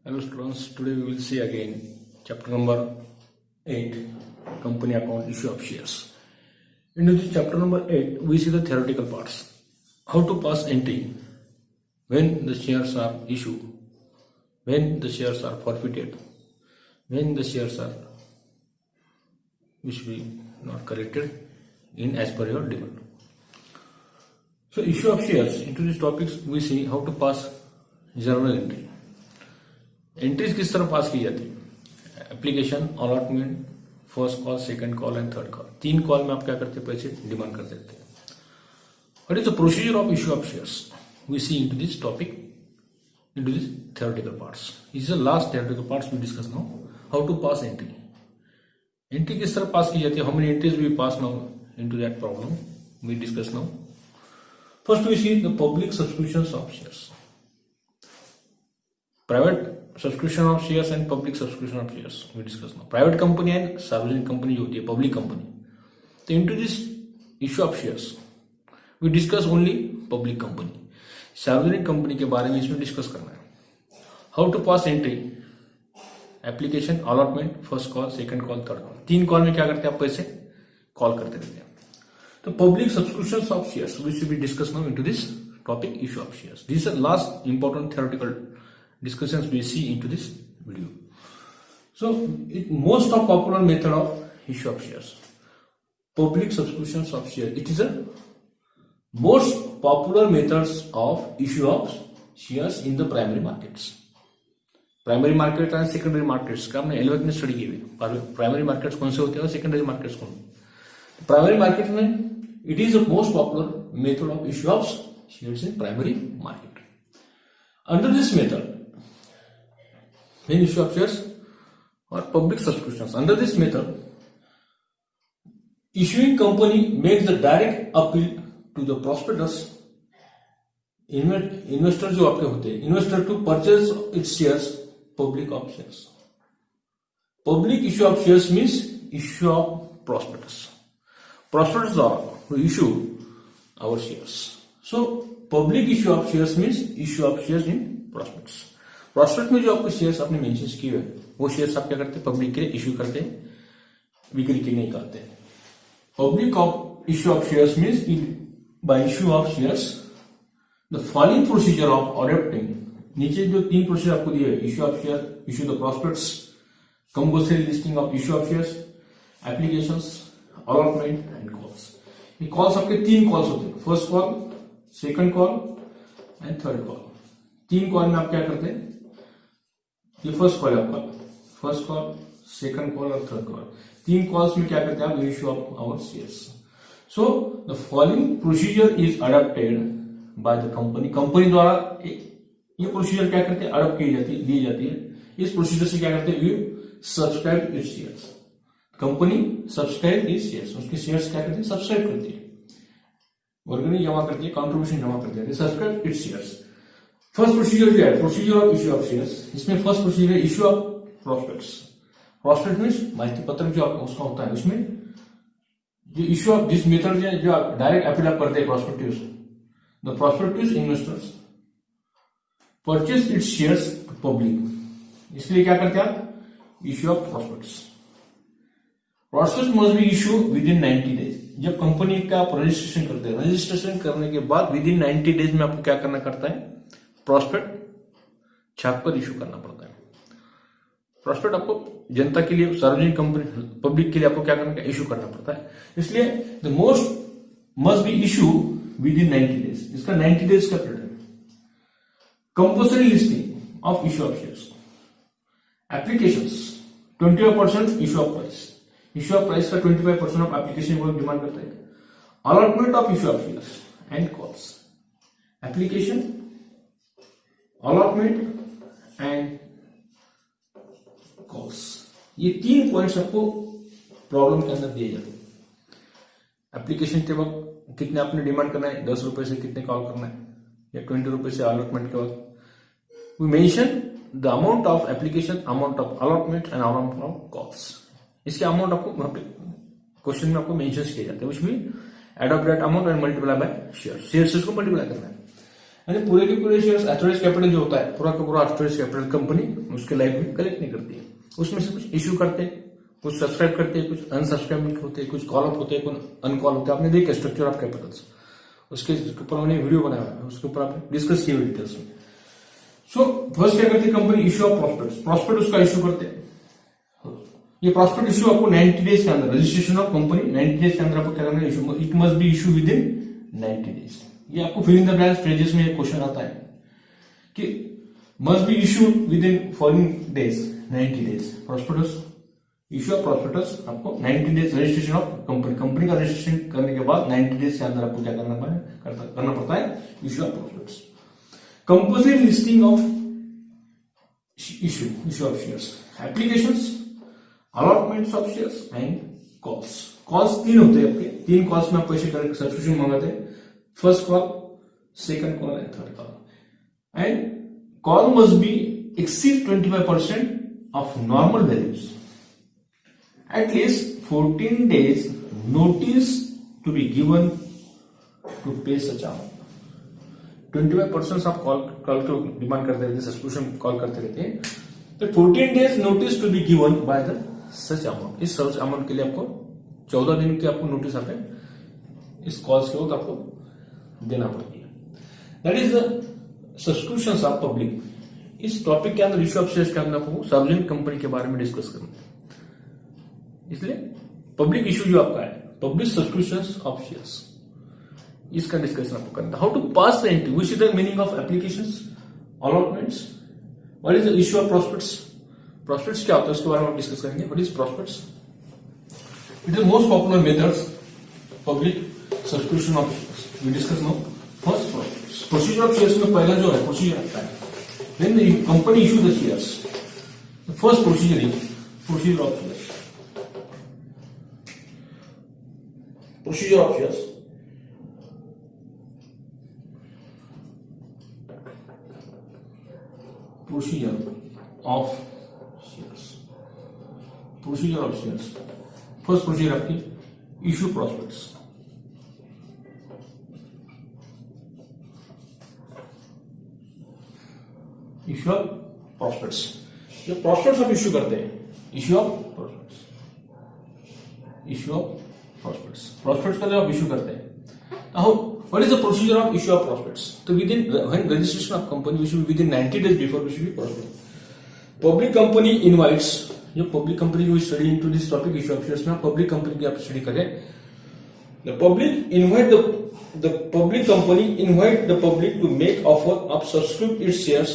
Hello students, today we will see again chapter number 8, company account issue of shares. In this chapter number 8, we see the theoretical parts. How to pass entry when the shares are issued, when the shares are forfeited, when the shares are which be not collected in as per your demand. So issue of shares, into these topics we see how to pass journal entry. Entries किस तरह पास की जाती है? Application, allotment, first call, second call and third call. 3 call में आप क्या करते हैं? पैसे डिमांड कर देते हैं. What is the procedure of issue of shares? We see into this topic, into this theoretical parts. Is the last theoretical parts we discuss now. How to pass entry. Entry किस तरह पास की जाती है? How many entries we pass now into that problem we discuss now. First we see the public subscriptions of shares. Private subscription of shares and public subscription of shares we discuss now. Private company and सार्वजनिक company जो होती है, public company. तो into this issue of shares we discuss only public company. सार्वजनिक company के बारे में इसमें डिस्कस करना है. How to pass entry. Application, allotment, first call, second call, third call. 3 call में क्या करते हैं? आप पैसे कॉल करते रहते हैं. तो public subscription of shares which we discuss now into this topic issue of shares. This is last important theoretical discussions we see into this video. So most of popular method of issue of shares, public subscriptions of shares. It is a most popular methods of issue of shares in the primary markets. Primary market and secondary markets का हमने 11th में study किए हुए. Primary markets कौन से होते हैं और सेकेंडरी मार्केट्स कौन. प्राइमरी मार्केट में it is the most popular method of issue of shares in primary market. Under this method, when issue of shares or public subscriptions, under this method issuing company makes the direct appeal to the prospectus investor जो आपके होते हैं, investor to purchase its shares, public of shares. Public issue of shares means issue of prospectus. Prospectus द्वारा to issue our shares. So public issue of shares means issue of shares in prospectus. Prospect में जो आपको shares आपने mention किए हुए वो shares आप क्या करते हैं? पब्लिक के लिए इश्यू करते हैं, बिक्री के नहीं करते. Public of issue of shares means by issue of shares the following procedure of adopting. नीचे जो 3 प्रोसीजर आपको दिए, issue of share, issue the prospects, compulsory listing of issue of shares, applications, allotment and calls. ये calls आपके 3 calls होते हैं, first call, second call and third call. 3 call में आप क्या करते हैं? ये फर्स्ट कॉल है आपका, फर्स्ट कॉल, सेकंड कॉल और थर्ड कॉल. 3 कॉल्स में क्या करते हैं आप? Issue of our shares. So the following procedure is adopted by the company. Company द्वारा ये प्रोसीजर क्या करते हैं? अडॉप्ट दी जाती है. इस प्रोसीजर से क्या करते हैं? You subscribe its shares. Company subscribe its shares, उसके शेयर्स क्या करते हैं? सब्सक्राइब करती है, वर्गनी जमा करती है, कॉन्ट्रीब्यूशन जमा करती है, subscribe its shares. First procedure जो है procedure of issue of shares, इसमें फर्स्ट प्रोसीजर है issue of prospectus. Prospectus means माहिती पत्रक जो आपका उसका होता है. उसमें जो इश्यू ऑफ दिस मेथड जो डायरेक्ट अपील आप करते हैं prospectives, the prospective investors purchase its shares public. इसलिए क्या करते हैं आप? Issue of prospectus. Prospectus must be issue within 90 days. जब कंपनी का आप रजिस्ट्रेशन करते हैं, रजिस्ट्रेशन करने के बाद विद इन 90 डेज में आपको क्या करना करता है? प्रॉस्पेक्ट छाप पर इश्यू करना पड़ता है. प्रॉस्पेक्ट आपको जनता के लिए, सार्वजनिक कंपनी, पब्लिक के लिए आपको क्या करना? इश्यू करना पड़ता है. इसलिए the most must be issue within 90 days. इसका 90 डेज का पीरियड है. Compulsory listing of issue of shares, applications 25% issue of price. Issue of price का 25% ऑफ एप्लीकेशन को डिमांड करता है. Allotment of issue of shares and calls. Application, allotment and calls, ये 3 points आपको problem के अंदर दिए जाते हैं. एप्लीकेशन के वक्त कितने आपने डिमांड करना है? 10 रुपए से कितने कॉल करना है, या 20 रुपए से अलॉटमेंट के वक्त. We mention the amount of application, amount of allotment and amount of calls. इसके अमाउंट आपको वहां पे क्वेश्चन में आपको मेंशन किए जाते हैं. उसमें adopt that amount and multiply by share. Shares को मल्टीप्लाई करना है. यानी पूरे के पूरे शेयर्स ऑथराइज कैपिटल जो होता है पूरा का पूरा ऑथराइज कैपिटल कंपनी उसके लाइफ में कलेक्ट नहीं करती है। उसमें से कुछ इश्यू करते हैं, कुछ सब्सक्राइब करते हैं, कुछ अनसब्सक्राइब होते हैं, कुछ कॉल अप होते हैं, कुछ अनकॉल होते हैं। आपने देखा स्ट्रक्चर ऑफ कैपिटल्स, उसके ऊपर मैंने वीडियो बनाया है, उसके ऊपर आपने डिस्कस किया डिटेल्स में। सो फर्स्ट क्या करती है company, issue of prospect. Prospect उसका इश्यू करते हैं। ये प्रॉस्पेक्ट इश्यू आपको 90 डेज के अंदर, रजिस्ट्रेशन ऑफ कंपनी 90 डेज के अंदर आपको क्या करना है, issue. It must be issue within 90 days. ये आपको fill in the blanks phrases में एक क्वेश्चन आता है कि must be issue within following days 90 days. Prospectus issue of prospectus आपको 90 days registration of company, company का registration करने के बाद 90 डेज के अंदर आपको क्या करना पड़ता है, issue of prospectus. Compulsory listing of issue of shares, applications, allotments of shares and calls. Calls 3 होते हैं आपके, 3 कॉल्स में आप पैसे करके सब्सक्रिप्शन मंगाते हैं। First call, second call and third call. And call must be exceed 25% of normal values. At least 14 days notice to be given to pay such amount. 25% आप कॉल को डिमांड करते रहते, सब्सक्रिप्शन कॉल करते रहते हैं, तो 14 days notice to be given by the such amount. इस such amount के लिए आपको 14 दिन की आपको नोटिस आपे इस कॉल्स के वक्त आपको देना पड़ती है। That is the subscription of public. इस टॉपिक के अंदर इश्यू ऑफ शेयर्स के अंदर आपको सार्वजनिक कंपनी के बारे में डिस्कस करना है। इसलिए पब्लिक इशू जो आपका है, पब्लिक सब्सक्रिप्शंस ऑफ शेयर्स, इसका डिस्कशन आपको करना है। How to pass the entry, which is the meaning of applications, allotments, what is the issue of prospectus. Prospectus क्या होता है उसके बारे में हम डिस्कस करेंगे। What is prospectus? It is most popular methods public subscription of shares. We discuss now first prospectus. Procedure of shares में पहला जो है प्रोसीजर आता है, when the company issue the shares, the first procedure is procedure of shares. Procedure of shares. Procedure of shares. Procedure of shares. First procedure आपकी issue prospects. Issue of prospects. जो prospects आप issue करते हैं, issue of prospects. Issue of prospects. Prospects का जब आप issue करते हैं, now what is the procedure of issue of prospects? तो within when registration of company we should be within 90 days before we should be prospect. Public company invites, जो public company को study into this topic issue of shares में public company की आप study करें, the public invite the public company invite the public to make offer of subscribe its shares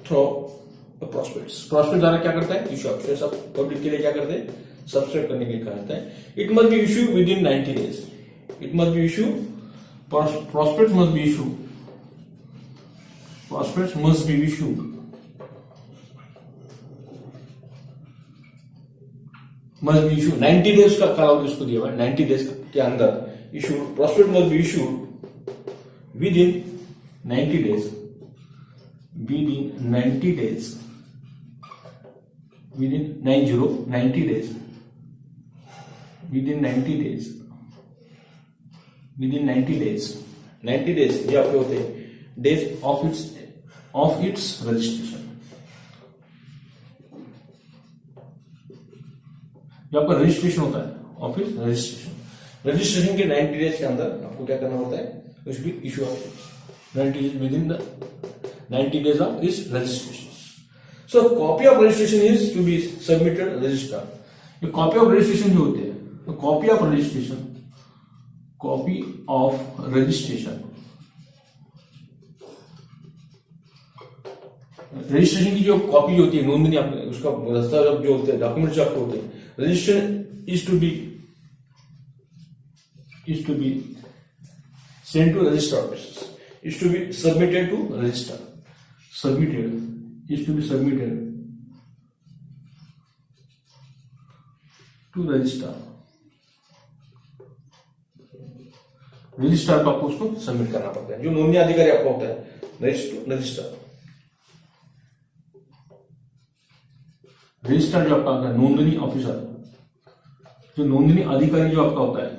through the prospects. Prospect द्वारा क्या करता है, issue of shares आप public के लिए क्या करते हैं, सब्सक्राइब करने के लिए कहा जाता है। It must be issue within 90 days. It must be issue, prospects must be issue, prospects must be issue must be issue 90 days का कालावधि उसको दिया हुआ है। 90 डेज के अंदर issue, prospect must be issue within 90 days, with in 90 days, with in 90 days, within 90 days, within 90 days, 90 days ये आपके होते हैं days of its registration। जो आपका रजिस्ट्रेशन होता है ऑफ इट्स रजिस्ट्रेशन के 90 डेज के अंदर आपको क्या करना होता है, उसकी issue of shares 90 days, with in the 90 days of its registration। So copy of registration is to be submitted register। ये कॉपी ऑफ रजिस्ट्रेशन जो होते हैं, तो copy of registration, copy of registration, registration की जो कॉपी होती है, नोंदनी आपने उसका दस्तावेज जो होते हैं, डॉक्यूमेंट जो आपको होते हैं, registration is to be send to register office, is to be submitted to register, submitted is to be submitted to register. Register को आपको उसको सबमिट करना पड़ता है, जो नोंदनी अधिकारी आपका होता है रजिस्टर। रजिस्टर जो आपका होता है, नोंदनी ऑफिसर, जो नोंदनी अधिकारी जो आपका होता है,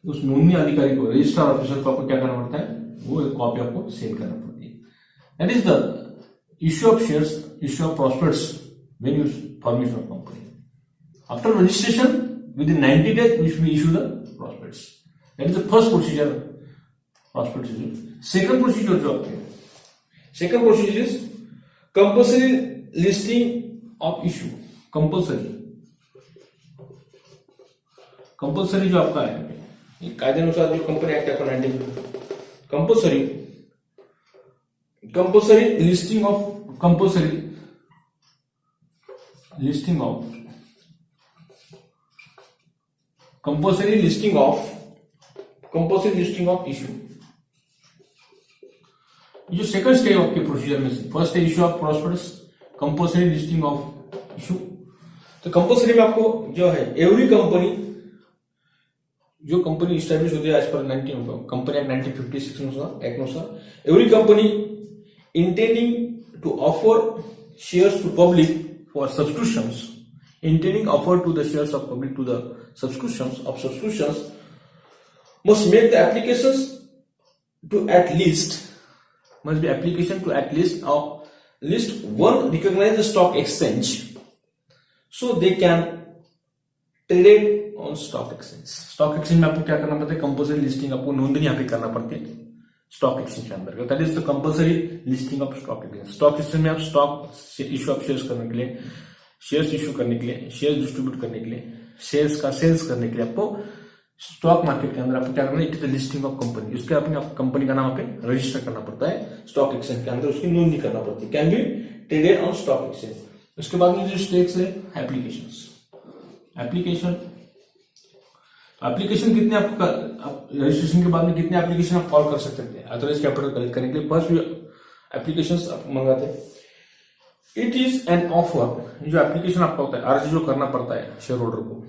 उस नोंदनी अधिकारी को, रजिस्टर ऑफिसर को आपको क्या करना पड़ता है, वो एक कॉपी आपको सेल करना पड़ती है. That is the issue of shares, issue of prospects when you formation of company. After registration within 90 days we should issue the prospectus. That is the first procedure. Prospectus issue. Second procedure जो आपके, second procedure is compulsory listing of issue. Compulsory जो आपका है कायद्यानुसार जो company act है 19 compulsory listing of issue. जो second stage आपके प्रोसीजर में से फर्स्ट है issue of prospectus, compulsory listing of issue. तो कंपल्सरी में आपको जो है एवरी कंपनी जो कंपनी स्टैब्लिश होती है एज पर कंपनी एक्ट 1956 अनुसार every company intending to offer shares to public for subscriptions intending offer to the shares of public to the subscriptions must make the applications to at least one recognized stock exchange so they can trade on stock exchange. Stock exchange में आपको क्या करना पड़ता है? Compulsory listing आपको नोंदणी यहाँ पे करना पड़ती है स्टॉक एक्सचेंज के अंदर. That is the compulsory listing of stock exchange. Stock exchange में आप स्टॉक इश्यू ऑफ शेयर्स करने के लिए, शेयर्स इश्यू करने के लिए, शेयर्स डिस्ट्रीब्यूट करने के लिए, शेयर्स का सेल्स करने के लिए आपको स्टॉक मार्केट के अंदर आपको क्या करना है? It is the listing of company. उसके अपने कंपनी का नाम पे रजिस्टर करना पड़ता है स्टॉक एक्सचेंज के अंदर, उसकी नोंदणी करना पड़ती है. Can be traded on stock exchange. उसके बाद में जो स्टेप्स है एप्लीकेशन कितने आपको रजिस्ट्रेशन के बाद में कितने एप्लीकेशन आप कॉल कर सकते हैं ऑथराइज्ड कैपिटल कलेक्ट करने के लिए? फर्स्ट एप्लीकेशंस आप मंगाते हैं. It is an offer. जो एप्लीकेशन आपका होता है अर्जी जो करना पड़ता है शेयर होल्डर को,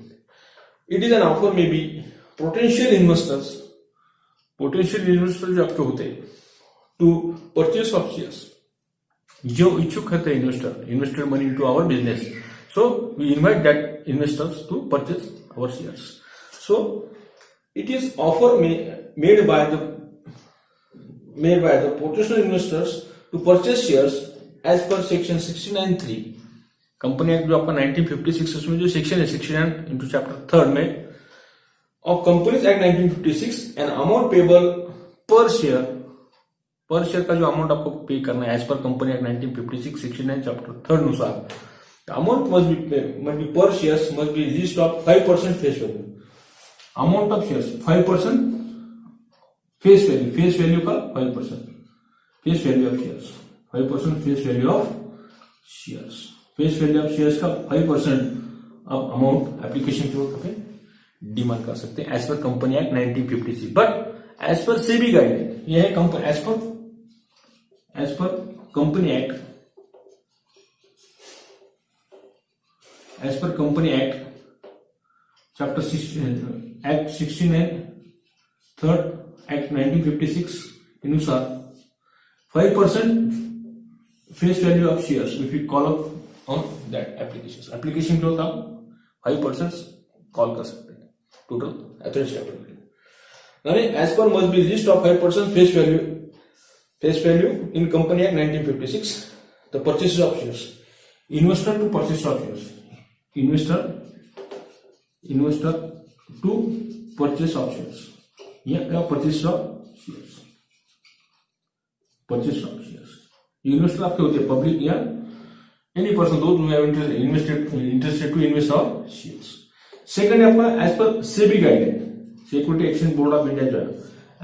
it is an offer may be potential investors जो आपके होते हैं टू परचेस ऑफ शेयर्स. जो इच्छुक होते हैं invested money into our business, so we invite that investors to purchase our shares. So it is offer made by the potential investors to purchase shares as per section 69(3) company act जो आपका 1956 उसमें जो section है 69 into chapter 3 में of companies act 1956 an amount payable पर share का जो amount आपको पे करना है as per company act 1956 69 chapter 3 अनुसार amount must be per shares must be list of 5% face value. Amount of shares 5% face value का 5% face value of shares 5% face value of shares का 5% आप अमाउंट एप्लीकेशन के वक्त पे demand कर सकते हैं as per company act 1956. But as per SEBI guideline यह है as per company act chapter 69 third act 1956 अनुसार 5% face value of shares if you call up on that application जो होता 5% कॉल कर सकते हैं total authorised capital. As per must be list of 5% face value in company act 1956 the purchase of shares. Investor to purchase of shares. investor to purchase of shares. purchase of shares. Investor आपके होते हैं public या any person दो interested to invest of shares. Second है आपका as per SEBI guideline, security exchange board of India जो है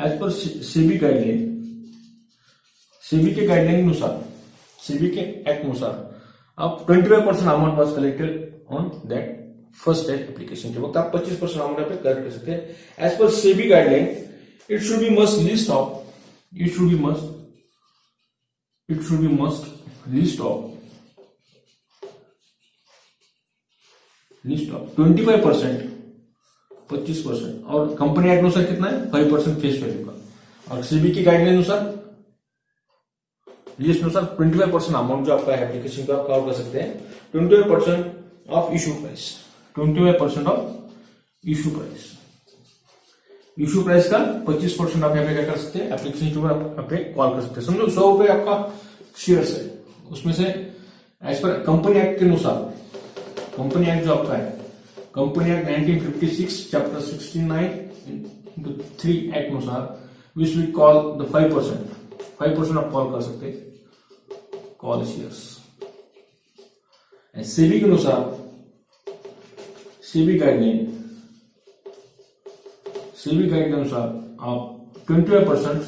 as per SEBI guideline, SEBI के गाइडलाइन अनुसार, सेबी के एक्ट अनुसार आप 25% amount was collected on that first stage application के वक्त आप 25% अमाउंट पे कलेक्ट कर सकते हैं. As per SEBI guideline it should be must list of 25%, 25% और कंपनी एक्ट अनुसार कितना है 5% फेस वैल्यू का, और सेबी की गाइडलाइन अनुसार लिस्ट अनुसार 25% अमाउंट जो आपका एप्लीकेशन का आप कवर कर सकते हैं. 25% of issue price. Issue price का 25% आप यहाँ पे क्या कर सकते हैं, एप्लीकेशन के ऊपर आप पे कॉल कर सकते हैं। समझो 100 रुपए आपका शेयर है, उसमें से एज पर कंपनी एक्ट के अनुसार, कंपनी एक्ट जो आपका है, कंपनी एक्ट 1956 चैप्टर 69(3) एक्ट अनुसार विच वी कॉल द 5% आप कॉल कर सकते हैं, कॉल शेयर्स। सेबी के अनुसार, सेबी गाइडलाइन के अनुसार आप 25%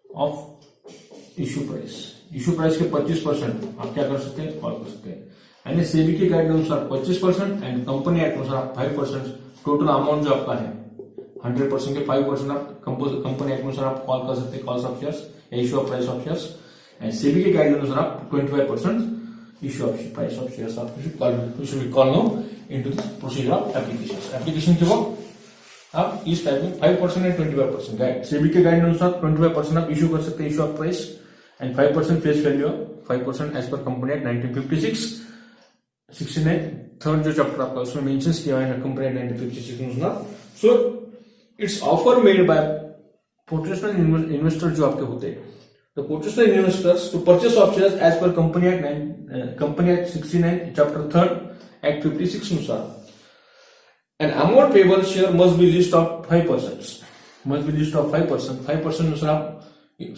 ऑफ इश्यू प्राइस के 25% आप क्या कर सकते हैं, कॉल कर सकते हैं। यानी सेबी के गाइड के अनुसार 25% एंड कंपनी एक्ट अनुसार 5% टोटल अमाउंट जो आपका है 100% के 5% आप कंपनी एक्ट अनुसार आप कॉल कर सकते हैं, calls of shares, issue of price of shares. And SEBI के गाइड के अनुसार आप 25% issue of price of shares आप should call now into this procedure of applications। Application के वक्त आप इस टाइप में 5% एंड 25% गाइड, सेबी के गाइड अनुसार 25% आप इश्यू कर सकते हैं, issue of price, and 5% face value, 5% as per company act 1956 69 third जो चैप्टर आपका उसमें मेंशंस किया है कंपनी एक्ट 1956 अनुसार। So it's offer made by potential investor जो आपके होते हैं, the potential investors to purchase of shares as per Company Act 69 chapter 3 Act 56 अनुसार an amount payable share must be list of 5%, 5% अनुसार आप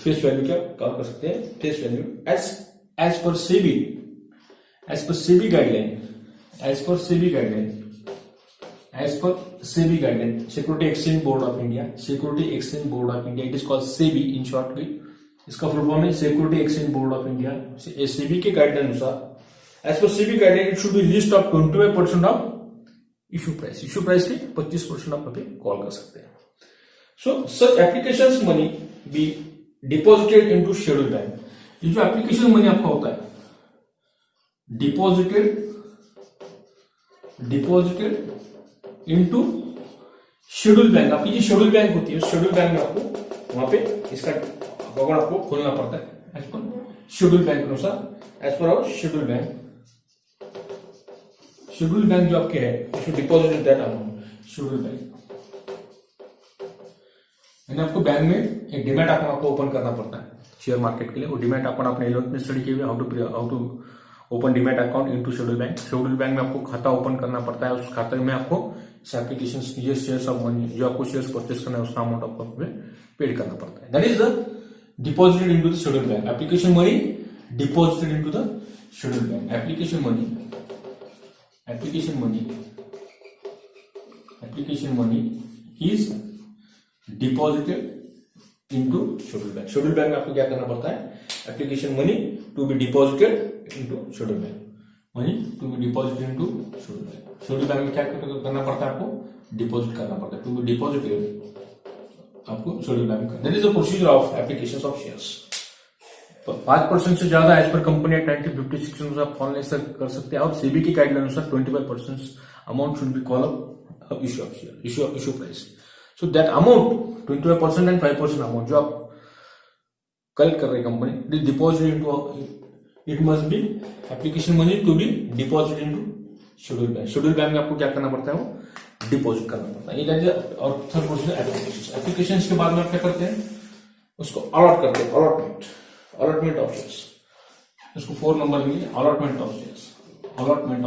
फेस वैल्यू क्या कर सकते हैं, face value as per SEBI guideline, Security Exchange Board of India, it is called SEBI in short way, इसका full form है Security exchange board of India. SEBI के guideline अनुसार, as per SEBI guideline, it should be list of 25% of issue price के 25% आप call कर सकते हैं। So such applications money be deposited into schedule bank. ये जो एप्लीकेशन मनी आपका होता है डिपॉजिटेड इनटू शेड्यूल बैंक, आपकी जो शेड्यूल बैंक होती है, शेड्यूल बैंक में आपको वहां पे इसका अकाउंट आपको खोलना पड़ता है एज पर शेड्यूल बैंक के अनुसार, as per hour schedule bank जो आपके है deposited that amount schedule bank. आपको बैंक में एक डिमैट अकाउंट आपको ओपन करना पड़ता है शेयर मार्केट के लिए। वो डिमैट अकाउंट आपने 11th में स्टडी किए हुए, how to open demat account into schedule bank. Schedule bank में आपको खाता ओपन करना पड़ता है, उस खाते में आपको एप्लीकेशन शेयर्स ऑफ मनी जो आपको शेयर्स परचेस करना है उसका अमाउंट आपको पेड करना पड़ता है। That is the deposited into the scheduled bank, application money deposited into the scheduled bank, application money is deposited into scheduled bank। scheduled bank में आपको क्या करना पड़ता है, application money to be deposited into scheduled bank, scheduled bank में क्या करना पड़ता है, आपको डिपॉजिट करना पड़ता है, to be deposited आपको शेड्यूल बैंक का। That is the procedure of application of shares. 5% से ज्यादा एज पर कंपनी एक्ट 1956 अनुसार आप ऑनलाइन कर सकते हैं, और सेबी की गाइडलाइन अनुसार 25% amount should be call up issue price. So that amount 25% and 5% amount जो आप कलेक्ट कर रहे हैं company, deposit into, it must be application money to be deposit into schedule bank. Schedule bank में आपको क्या करना पड़ता है, वो डिपॉजिट करना पड़ता है। ये और थर्ड प्रोसीजर एप्लीकेशन के बाद में आप क्या करते हैं, उसको अलॉट करते हैं, अलॉटमेंट ऑफ शेयर्स, इसको 4 नंबर मिले, अलॉटमेंट ऑफ शेयर्स। अलॉटमेंट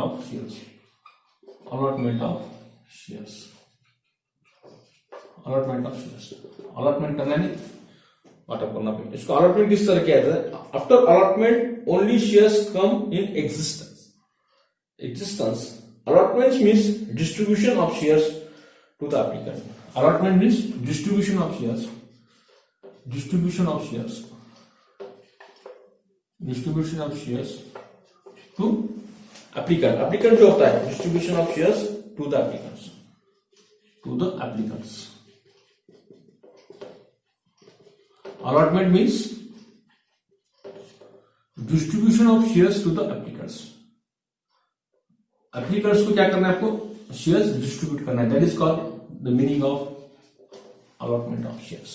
करना नहीं, वाटअप करना पड़ेगा इसको। अलॉटमेंट किस तरह किया जाता है, after allotment only shares come in existence. Allotment means distribution of shares to the applicant. Allotment means distribution of shares to applicant। applicant जो होता है distribution of shares to the applicants। Allotment means distribution of shares to the applicants। Applicants को क्या करना है, आपको shares distribute करना है। That is called the meaning of allotment of shares.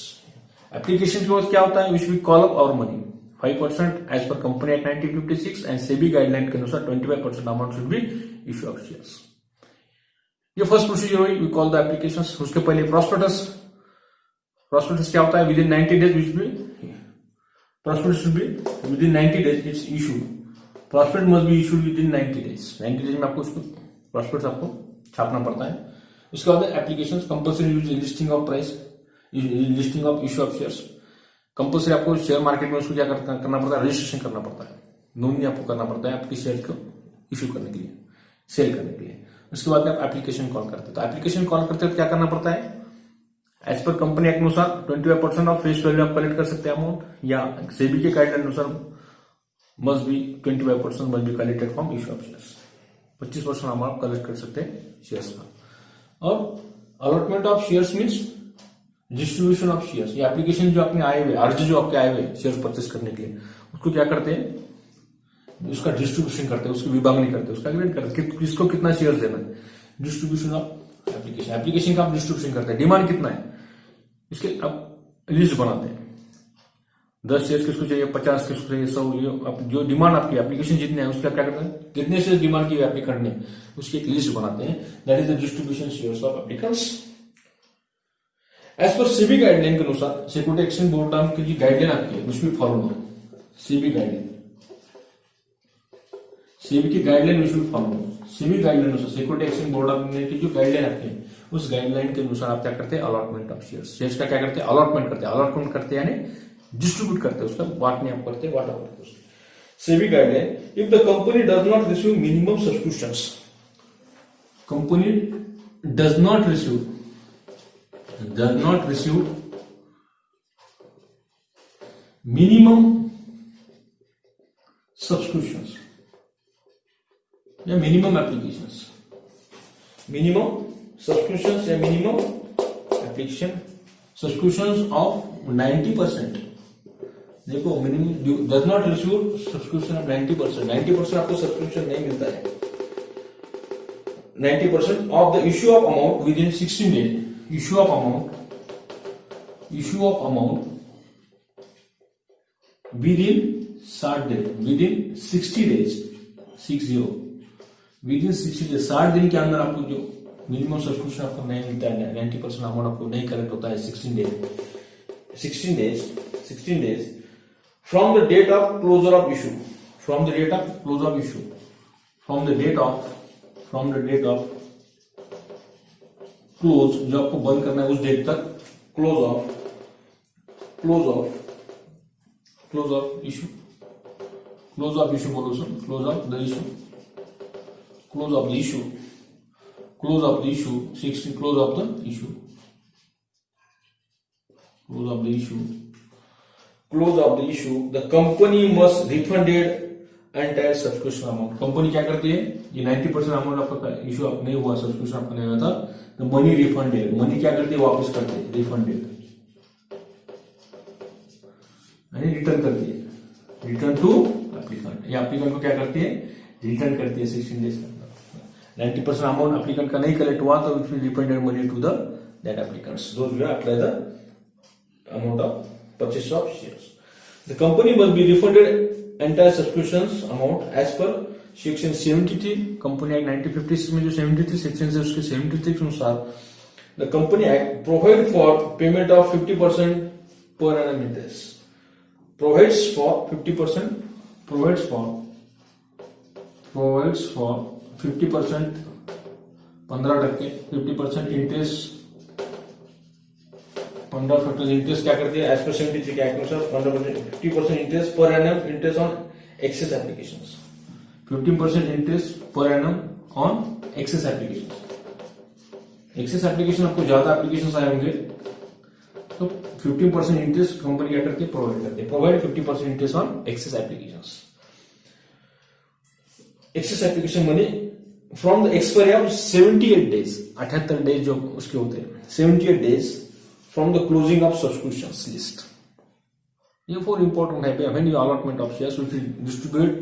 Application के बाद क्या होता है, which we call up our money 5% as per company act 1956 and SEBI guideline के अनुसार 25% amount should be issue of shares. ये फर्स्ट प्रोसीजर हुई, वी कॉल द एप्लीकेशन। उसके पहले प्रॉस्पेक्टस। प्रॉस्पेक्टस क्या होता है? Within 90 days which be prospectus should be within 90 days it's issue. Prospect must be issued within 90 days. 90 days में आपको उसको प्रॉस्पेक्ट आपको छापना पड़ता है। उसके बाद application compulsory use listing of price, listing of issue of shares. Compulsory आपको share market में उसको क्या करना पड़ता है? रजिस्ट्रेशन करना पड़ता है, नोंदनी आपको करना पड़ता है आपके शेयर को इशू करने के लिए, सेल करने के लिए। उसके बाद आप एप्लीकेशन कॉल करते हैं। तो एप्लीकेशन कॉल करते हैं तो क्या करना पड़ता है? एज पर कंपनी एक्ट अनुसार 25% ऑफ फेस वैल्यू आप कलेक्ट कर सकते हैं अमाउंट, या सेबी के गाइडलाइन अनुसार must be 25% must be collected from issue of shares. 25% amount आप कलेक्ट कर सकते हैं शेयर्स का। और allotment of shares means distribution of shares. ये एप्लीकेशन जो आपने आए हुए, अर्जी जो आपके आए हुए शेयर परचेस करने के लिए, उसको क्या करते हैं? उसका डिस्ट्रीब्यूशन करते हैं, उसकी विभागनी करते हैं, उसका एग्रीमेंट करते हैं किसको कितना शेयर देना है। डिस्ट्रीब्यूशन ऑफ एप्लीकेशन, एप्लीकेशन का आप डिस्ट्रीब्यूशन करते हैं। डिमांड कितना है इसके आप लिस्ट बनाते हैं। 10 शेयर किसको चाहिए, 50 किसको चाहिए, 100, ये जो डिमांड आपकी एप्लीकेशन जितने हैं उसका क्या करते हैं? कितने शेयर डिमांड की एप्लीकेंट ने, उसकी एक लिस्ट बनाते हैं। That is the distribution shares of applicants. As per SEBI guideline के अनुसार सिक्योरिटी एक्सचेंज बोर्ड नाम की गाइडलाइन आपकी है, उसमें फॉलो हो। सेबी गाइडलाइन, सेबी की गाइडलाइन उसमें फॉलो हो। सेबी गाइडलाइन अनुसार सिक्योरिटी एक्सचेंज बोर्ड की जो गाइडलाइन आपकी है, उस गाइडलाइन के अनुसार आप क्या करते हैं? Allotment of shares. शेयर्स का क्या करते हैं? अलॉटमेंट करते हैं। अलॉटमेंट करते हैं यानी डिस्ट्रीब्यूट करते हैं, उसका बांटने आप करते हैं, वाटा करते हैं। SEBI guideline, if the company does not receive minimum subscriptions, company does not receive minimum subscriptions या minimum applications, minimum subscriptions या minimum application subscriptions of 90%। देखो minimum does not receive subscription of 90%। 90% आपको सब्सक्रिप्शन नहीं मिलता है। 90% of the issue of amount with in 16 days. issue of amount within 60 days, within 60 days, 60 within 60 days, 60 दिन के अंदर आपको जो मिनिमम सब्सक्रिप्शन आपको नहीं मिलता है, 90% अमाउंट आपको नहीं कलेक्ट होता है 16 days from the date of closure of issue, from the date of close, जो आपको बंद करना है उस डेट तक, क्लोज ऑफ इशू, बोलो सुन, close of the issue, 60 close of the issue, the company must refunded entire subscription amount. Company क्या करती है? ये 90% अमाउंट आपका इशू नहीं हुआ, सब्सक्रिप्शन आपका नहीं हुआ था, तो मनी रिफंडेड, मनी क्या करती है? वापस करती है, रिफंडेड यानी रिटर्न करती है, रिटर्न टू एप्लीकेंट। ये एप्लीकेंट को क्या करती है? रिटर्न करती है 16 डेज के अंदर। 90% अमाउंट एप्लीकेंट का नहीं कलेक्ट हुआ तो it will refunded money to the that applicants those who apply the amount of purchase of shares. The company must be refunded entire subscriptions amount as per section 73 company act 1956 में जो 73 section है उसके 73 के अनुसार the company act provide for payment of 50% पर annum interest, provides for 50% 15% 50% interest, 15% interest क्या करती है? एज पर 73 के एक्ट अनुसार 50% interest per annum interest on excess applications, 15% interest per annum on excess applications. Excess application आपको ज्यादा एप्लीकेशंस आए होंगे तो 15% इंटरेस्ट कंपनी क्या करती है? प्रोवाइड करती है, provide 50% interest on excess applications. Excess application money from the expiry of 78 days, 78 days जो उसके होते हैं, 78 days from the closing of subscriptions list. Therefore, important है when you allotment of shares, which will distribute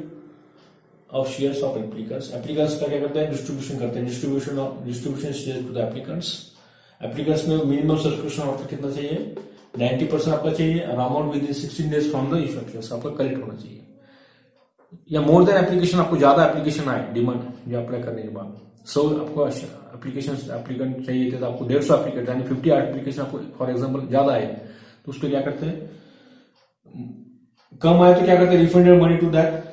of shares of applicants. Applicants का क्या करते हैं? Distribution करते हैं, distribution shares to the applicants. Applicants में minimum subscription आपका कितना चाहिए? 90% आपका चाहिए, और amount within 16 days from the issue of shares आपका कलेक्ट होना चाहिए। या मोर देन एप्लीकेशन, आपको ज्यादा एप्लीकेशन आए, डिमांड जो अप्लाई करने के बाद 100 आपको एप्लीकेशन एप्लीकेंट चाहिए थे तो आपको 150 एप्लीकेंट यानी 50 एप्लीकेशन आपको फॉर एग्जांपल ज्यादा है तो उसको क्या करते हैं, कम आए तो क्या करते हैं, refunded money to that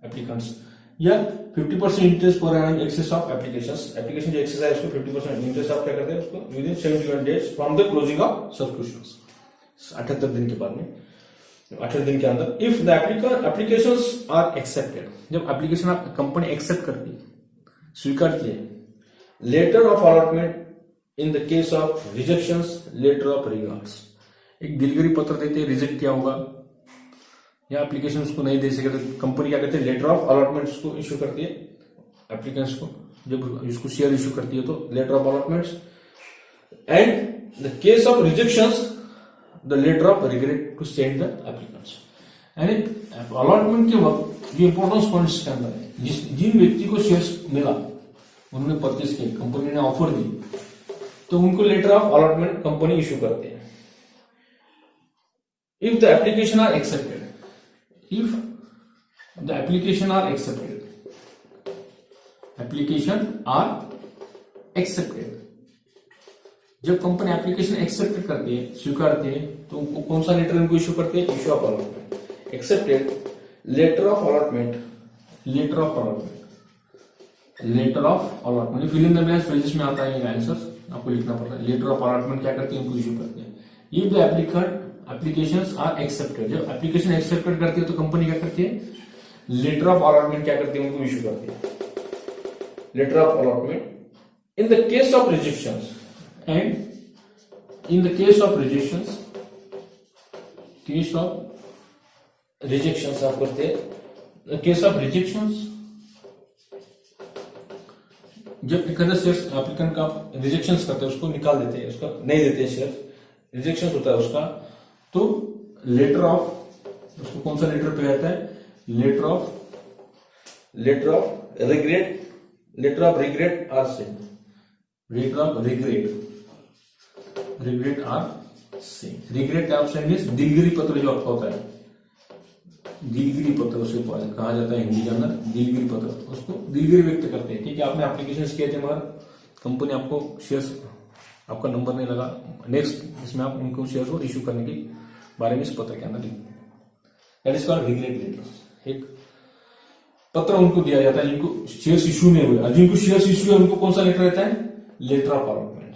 applicants, या 50% interest per annum excess of application जो एक्सेस है उसको 50% इंटरेस्ट आप क्या करते हैं उसको within 71 days from the closing of subscriptions, 78 दिन के बाद में, 18 दिन के अंदर। If the applications are accepted, जब एप्लीकेशन आप कंपनी एक्सेप्ट करती है, स्वीकारती है, letter of allotment in the case of rejections, letter of regards, एक दिलगिरी पत्र देते हैं, रिजेक्ट किया होगा या एप्लीकेशन उसको नहीं दे सके तो कंपनी क्या करती है, लेटर ऑफ अलॉटमेंट्स को इश्यू करती है एप्लीकेंट्स को, जब इसको शेयर इश्यू करती है तो letter of allotments, and the case of rejections the letter of regret to send the applicants. यानी अलॉटमेंट के वक्त जो इंपॉर्टेंस पॉइंट्स के अंदर है, जिन व्यक्ति को शेयर्स मिला, उन्होंने परचेस किए, कंपनी ने ऑफर दी, तो उनको letter of allotment company issue करते हैं। If the application are accepted, if the application are accepted, जब कंपनी एप्लीकेशन एक्सेप्ट करती है, स्वीकारती है, तो उनको कौन सा लेटर उनको इश्यू करते हैं, issue of allotment, accepted letter of allotment, letter of allotment fill in the blanks pages में आता है ये आंसर आपको लिखना पड़ता है। लेटर ऑफ अलॉटमेंट क्या करती है, उनको इश्यू करते हैं। If the applications are accepted, जब एप्लीकेशन एक्सेप्टेड करती है तो कंपनी क्या करती है, लेटर ऑफ अलॉटमेंट क्या करती है, उनको इश्यू करती है, letter of allotment. In the case of rejections, and in the case of rejections आप करते हैं, केस ऑफ रिजेक्शंस, जब एक शेयर्स एप्लीकेंट का रिजेक्शंस करते हैं, उसको निकाल देते हैं, उसका नहीं देते हैं शेयर, रिजेक्शंस होता है उसका, तो लेटर ऑफ, उसको कौन सा लेटर पे कहता है, letter of regret are sent, letter of regret are sent, regret are sent means दिलगिरी पत्र जो आपका होता है, दिलगिरी पत्र उसे कहा जाता है हिंदी के अंदर, दिलगिरी पत्र, उसको दिलगिरी व्यक्त करते हैं। ठीक है, आपने एप्लीकेशन किए थे मगर कंपनी आपको शेयर्स, आपका नंबर नहीं लगा, नेक्स्ट इसमें आप उनको शेयर को इश्यू करने के बारे में इस पत्र के अंदर लिखेंगे, that is called regret letter. एक पत्र उनको दिया जाता है जिनको शेयर्स इश्यू नहीं हुए, जिनको शेयर्स इश्यू है उनको कौन सा लेटर रहता है, letter of allotment.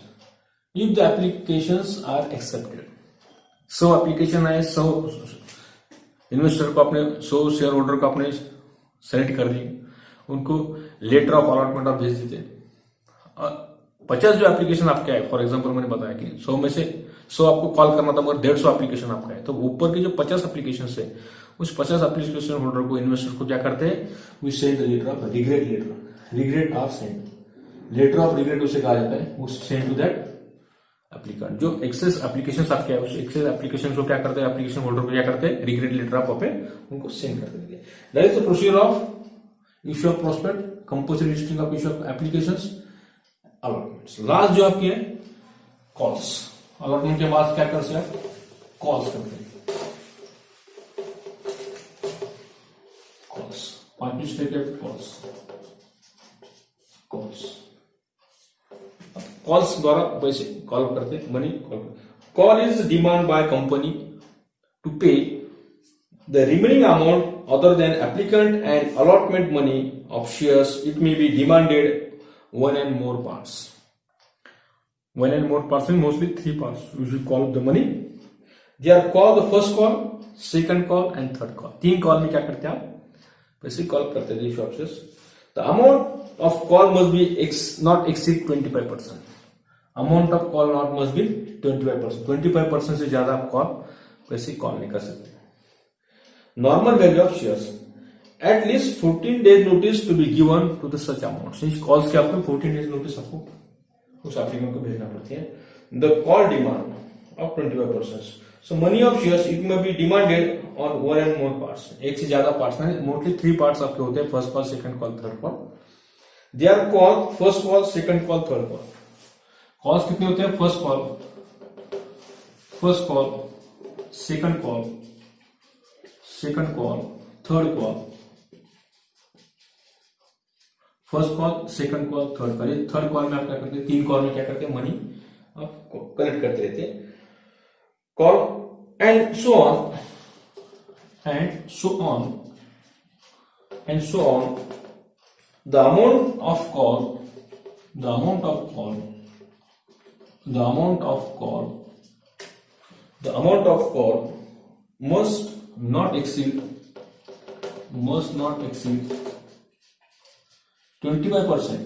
If the applications are accepted, 100 application आए, 100 इन्वेस्टर को आपने, 100 शेयर होल्डर को आपने सेलेक्ट कर दी, उनको लेटर ऑफ अलॉटमेंट आप भेज देते, 50 जो एप्लीकेशन आपके आए, फॉर एग्जांपल मैंने बताया कि 100 में से 100 आपको कॉल करना था मगर 150 एप्लीकेशन आपका है, तो ऊपर के जो 50 एप्लीकेशन है, उस 50 एप्लीकेशन होल्डर को, इन्वेस्टर को क्या करते हैं, we send the letter of regret, regret are send, letter of regret उसे कहा जाता है, वो सेंड टू दैट एप्लीकेंट। जो एक्सेस एप्लीकेशन आपके है, उस एक्सेस एप्लीकेशन को क्या करते हैं, एप्लीकेशन होल्डर को क्या करते हैं, रिग्रेट लेटर ऑफ पे उनको सेंड कर देंगे। That is the procedure of issue of prospect, compulsory listing of issue of applications, allotments. Last जो आपकी है कॉल्स, अलॉटमेंट के बाद क्या करते हैं, कॉल्स करते हैं, कॉल्स, 5 स्टेप है कॉल्स, कॉल्स द्वारा पैसे कॉल करते हैं, money call is demand by company to pay the remaining amount other than applicant and allotment money of shares. It may be demanded one and more parts. One and more parts means mostly 3 parts. We should call the money. They are called the first call, second call and third call. 3 call में क्या करते हैं आप, पैसे call करते हैं issue options. The amount of call must be not exceed 25%. Amount of call not must be 25%. 25% से ज्यादा आप कॉल पैसे कॉल नहीं कर सकते। Normal value of shares. At least 14 days notice to be given to the such amount. Since calls के आपको 14 days notice आपको उस एप्लीकेंट को भेजना पड़ती है। The call demand of 25%. So money of shares it may be demanded on one and more parts. एक से ज्यादा parts में, mostly 3 parts आपके होते हैं, first call, second call, third call. They are called first call, second call, third call. Calls कितने होते हैं, first call, second call, third call, first call, second call, third call. ये third call में आप क्या करते हैं, 3 कॉल में क्या करते हैं, मनी आप कलेक्ट करते रहते हैं, call and so on and so on and so on. The amount of call, the amount of call, the amount of call, the amount of call must not exceed 25%,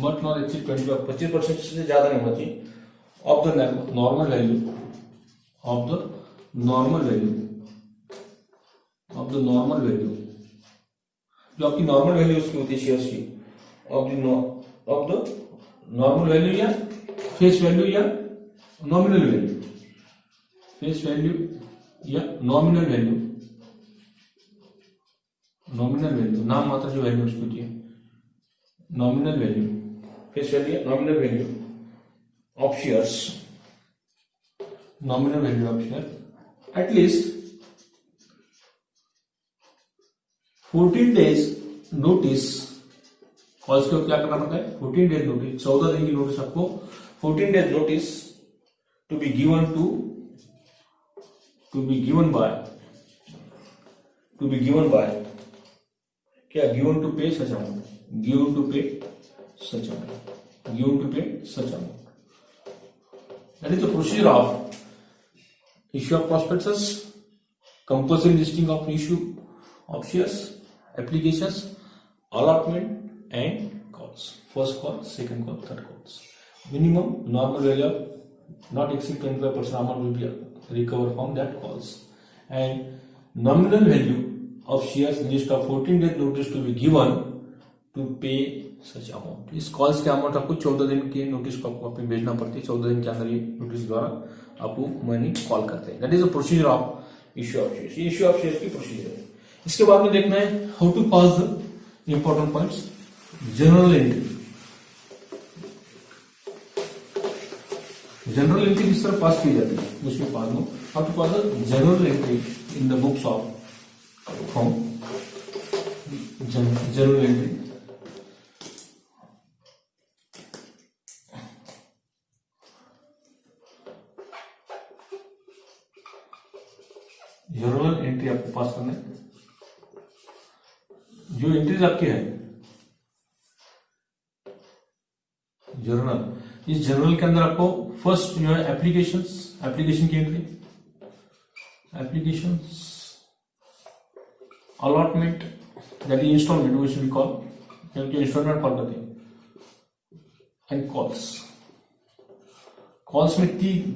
must not exceed 25% से ज्यादा नहीं होना चाहिए of the normal value, of the normal value, of the normal value, जो आपकी normal value उसकी होती है शेयर्स की, of the normal value या फेस वैल्यू या नॉमिनल वैल्यू, फेस वैल्यू या नॉमिनल वैल्यू, नॉमिनल वैल्यू नाम मात्र जो वैल्यू उसकी होती है, नॉमिनल वैल्यू, फेस वैल्यू या nominal value of shares, nominal value of share at least 14 days notice. Calls को क्या करना पड़ता है, 14 डेज नोटिस, 14 दिन की नोटिस आपको, 14 days notice to be given by क्या, given to pay such amount, given to pay such amount, given to pay such amount. That is the procedure of issue of prospectus, compulsory listing of issue of shares, applications, allotment and calls, first call, second call, third calls. Minimum normal value of not exceed 25% amount will be recovered from that calls, and nominal value of shares list of 14 days notice to be given to pay such amount. इस calls के amount आपको 14 दिन के notice को आपको अपने भेजना पड़ती है, 14 दिन के अंदर ये नोटिस द्वारा आपको मनी कॉल करते हैं। That is the procedure of issue of shares, ये इश्यू ऑफ शेयर्स की प्रोसीजर है। इसके बाद में देखना है how to pass the important points, journal entry. Journal entry किस तरह पास की जाती है, उसमें pass know how to pass the journal entry in the books of firm, journal entry. Journal entry आपको पास करना है। जो एंट्रीज आपकी है जर्नल, इस जर्नल के अंदर आपको फर्स्ट जो है एप्लीकेशन की entry, applications, allotment that is instalment which we call, क्योंकि इंस्टॉलमेंट कॉल करते हैं, एंड कॉल्स। कॉल्स में